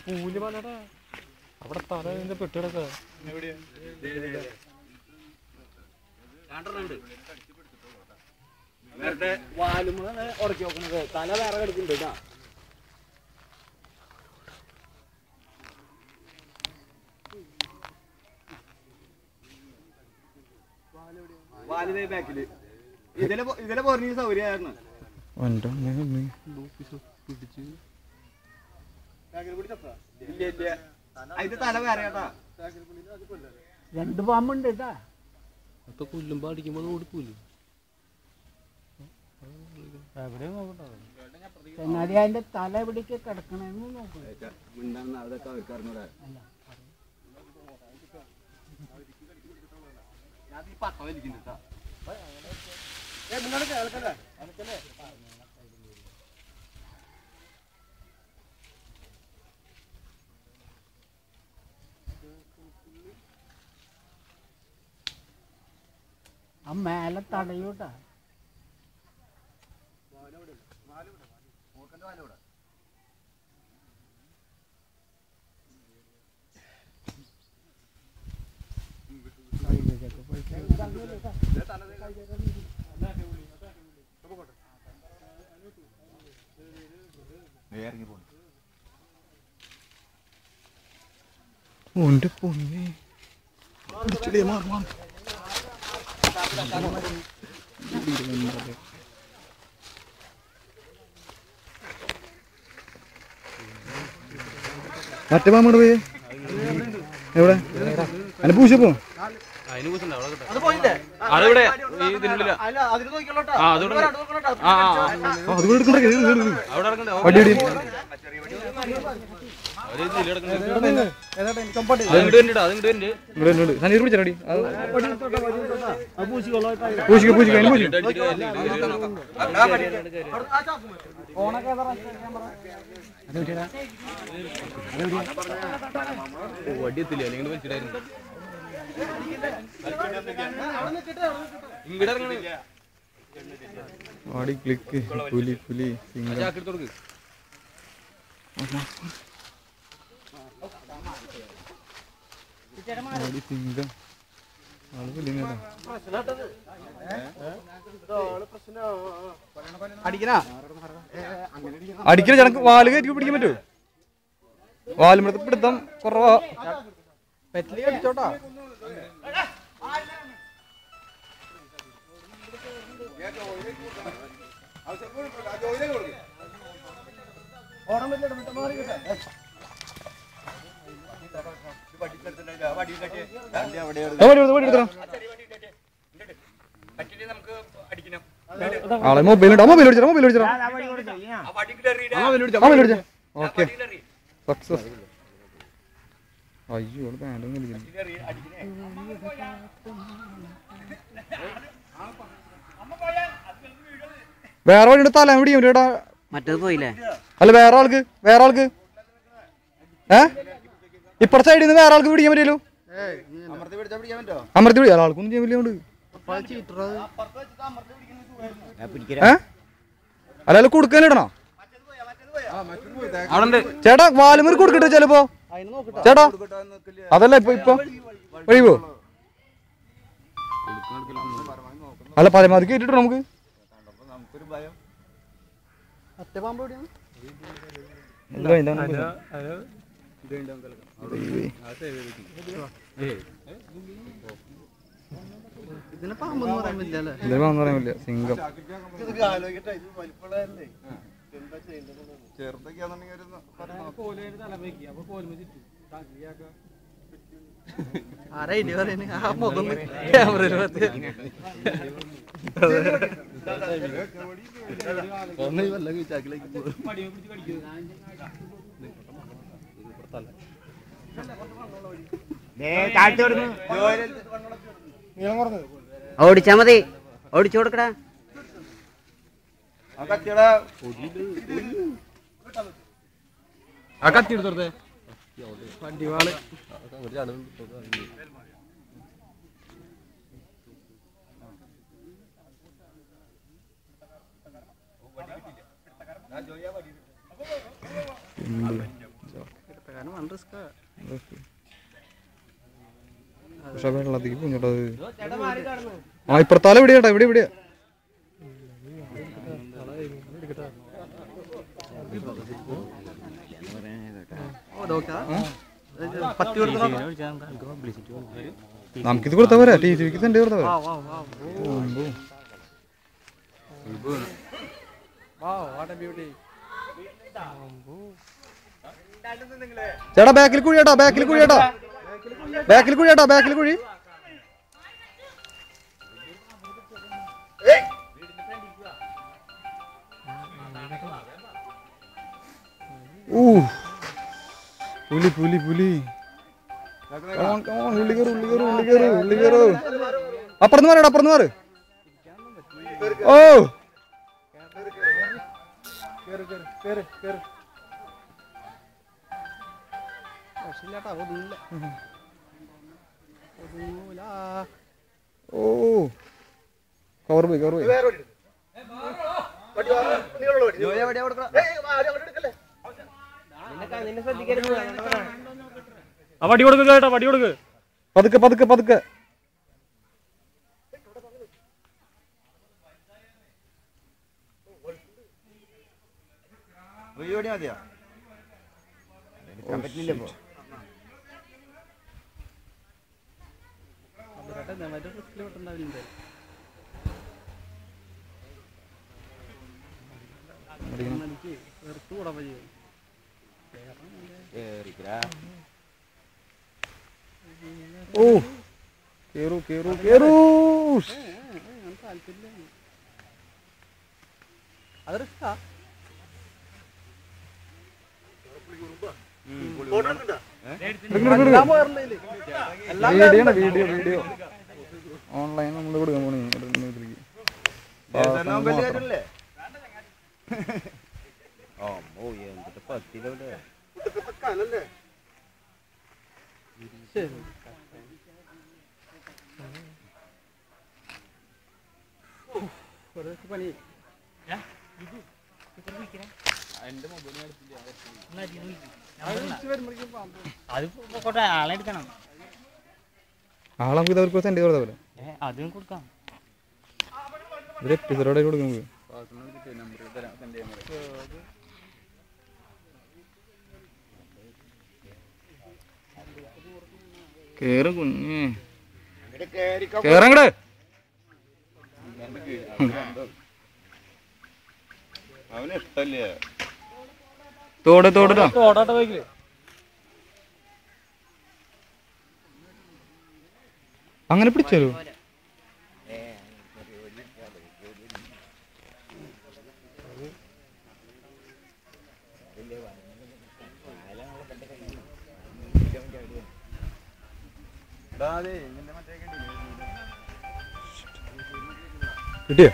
Pool മലടാ അവിടെ തല പെട്ടിടക്ക വാലുമ്പളാണ് ഉടക്കി നോക്കുന്നത്. തല വേറെ കിടക്കുന്നുണ്ട് കേട്ടാ. വാലിതേ ബാക്കില് ഇതിലെ പോരണ സൗകര്യമായിരുന്നു. അതിന്റെ തല വേറെ കേട്ടാ. 2 പാമ്പുണ്ട് കേട്ടാ. അപ്പൊ പുല്ലുമ്പോ അടിക്കുമ്പോ ഓടിപ്പോലും ചങ്ങാതി അതിന്റെ തല എവിടേക്ക് കിടക്കണെന്ന് നോക്കണം. അതൊക്കെ അവർക്ക് അറിഞ്ഞൂടെ. ഞാൻ ഈ പട്ട വലിക്കുന്നുണ്ടാ. ആ മേലെ തടയൂട്ടാ. ഓന്റെ പൊന്നെ മറ്റേ പാമ്പ് പോയി എവിടെ അതിന് പൂശപ്പോ അതിവിടെ വടിയെത്തില്ല അല്ലെങ്കിൽ വലിച്ചിട്ടായിരുന്നു. ആടി ക്ലിക്ക് പുലി പുലി സിംഗം ആടി സിംഗം ആള് പുലിങ്ങടാ അടിക്കല ചടക്ക് വാല് കയറ്റി പിടിക്കാൻ പറ്റുമോ? വാലുമ്പഴത്തെ പിടുത്തം കുറവാ. പെറ്റിലി അടിച്ചോട്ടാ. ആളെ മൊബൈൽ ഓക്കെ സക്സസ്. അയ്യോ പാൻറ്റും കളിക്കുന്നു. വേറെ വഴി തല പിടിക്കും ചേട്ടാ. മറ്റേത് പോയില്ലേ? അല്ല വേറെ ആൾക്ക് ഇപ്പുറത്തെ സൈഡിൽ നിന്ന് വേറെ ആൾക്ക് പിടിക്കാൻ പറ്റിയല്ലോ. അമർത്തി പിടിക്കാം. ആൾക്കൊന്നും ചെയ്യാൻ പറ്റില്ല. അല്ല കൊടുക്കാനിടണോ ചേട്ടാ? വാലുമറി കൊടുക്കട്ടെ ചിലപ്പോ ചേട്ടാ. അതല്ല ഇപ്പൊ ഒഴിവോ? അല്ല പരമാവധി കേട്ടിട്ടോ നമുക്ക്. ഇതിനെ പാമ്പൊന്നും പറയാൻ പറ്റില്ല. സിംഗം ഓടിച്ചാ മതി. ഓടിച്ചു കൊടുക്കടാ. ആ കത്തി എടുത്തോടത്തെ വണ്ടിവാള് പക്ഷെ വെള്ളത്തേക്ക് കുഞ്ഞിട്ടത് ആ ഇപ്പുറത്താല എവിടെയാട്ടാ എവിടെയാ നമുക്കിത് കൊടുത്താ പോരാ ടി സിക്ക് സെന്റ് കൊടുത്താ ചേട്ടാ ബാക്കിൽ കുഴി ചേട്ടാ ബാക്കിൽ കുഴി ചേട്ടാ ബാക്കിൽ കുഴി ചേട്ടാ ബാക്കിൽ കുഴി പുലി പുലി പുലി ഉള്ളി കയറു അപ്പുറന്ന് മാറടാ അപ്പുറന്ന് മാറ് ഓ ഓ കവർ പോയി വടി കൊടുക്കുക കേട്ടോ വടി കൊടുക്ക് പതുക്കെ ഓ കേറൂ വീഡിയോ ഓൺലൈൻ നമ്മൾ കൊടുക്കാൻ പോണേ ആളെ നമുക്ക് അവർക്ക് സെൻഡ് ചെയ്ത് കൊടുത്താ പോലെ അതും കൊടുക്കാം ഒരു എപ്പിസോഡോടെ കൊടുക്കും നമുക്ക് കേറ് കുഞ്ഞ് കേറങ്ങട് അവന് ഇഷ്ടല്ലേ തോടാ ബൈക്കില് അങ്ങനെ പിടിച്ചാലോ കിട്ടിയോ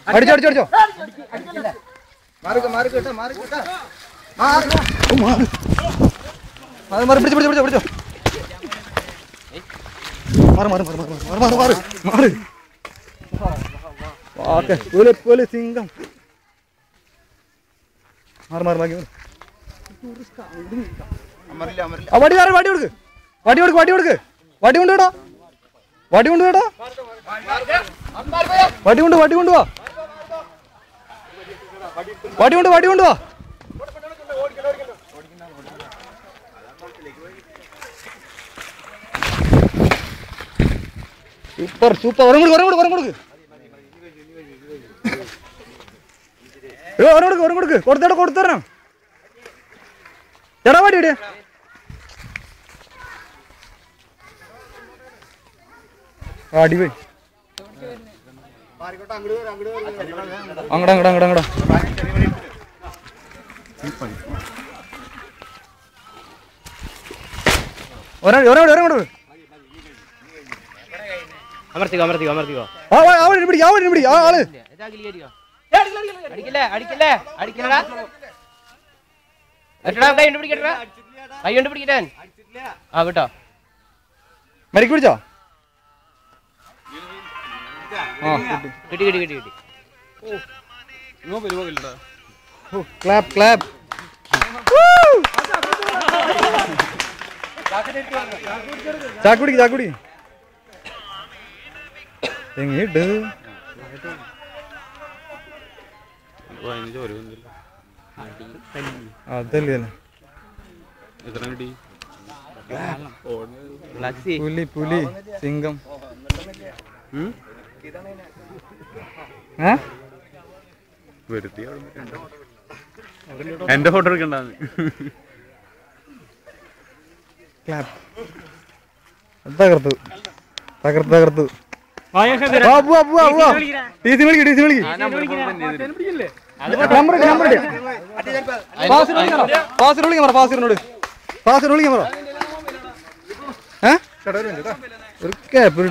അടിച്ചോ പിടിച്ചോ സിംഗം വടി കൊണ്ടുവാ സൂപ്പർ ഒരം കൊടുക്ക് കൊടുത്തരണം ചേട്ടാ വടി എവിടെയാ അടിപോയി അങ്ങടാ ഒരാ അമർത്തിക്കോ അമർത്തിക്കോ അമർത്തിക്കോ ആള് അടിക്കല്ലേ അടിക്കല്ലേ അടിക്കലടാ കൈ കൊണ്ട് പിടിക്കട്ടാ കൈ കൊണ്ട് പിടിക്കട്ടാൻ ആ വിട്ടോ മരിക്ക് പിടിച്ചോ കിട്ടി കിട്ടി കിട്ടി കിട്ടി ക്ലാപ്പ് ക്ലാപ്പ് ചാക്കുടി ചാക്കുടി എങ്ങോട്ട് അതല്ലേ പുലി പുലി സിംഗം എന്റെ ഫോട്ടോ എടുക്കണ്ടാന്ന് തകർത്തു തകർത്തു തകർത്തു ടീസി വിളിക്ക് ടീസി വിളിക്ക് ഫാസിനോട് ഫാസിനോട് ക്യാമറ ഒരു ക്യാപ്പ്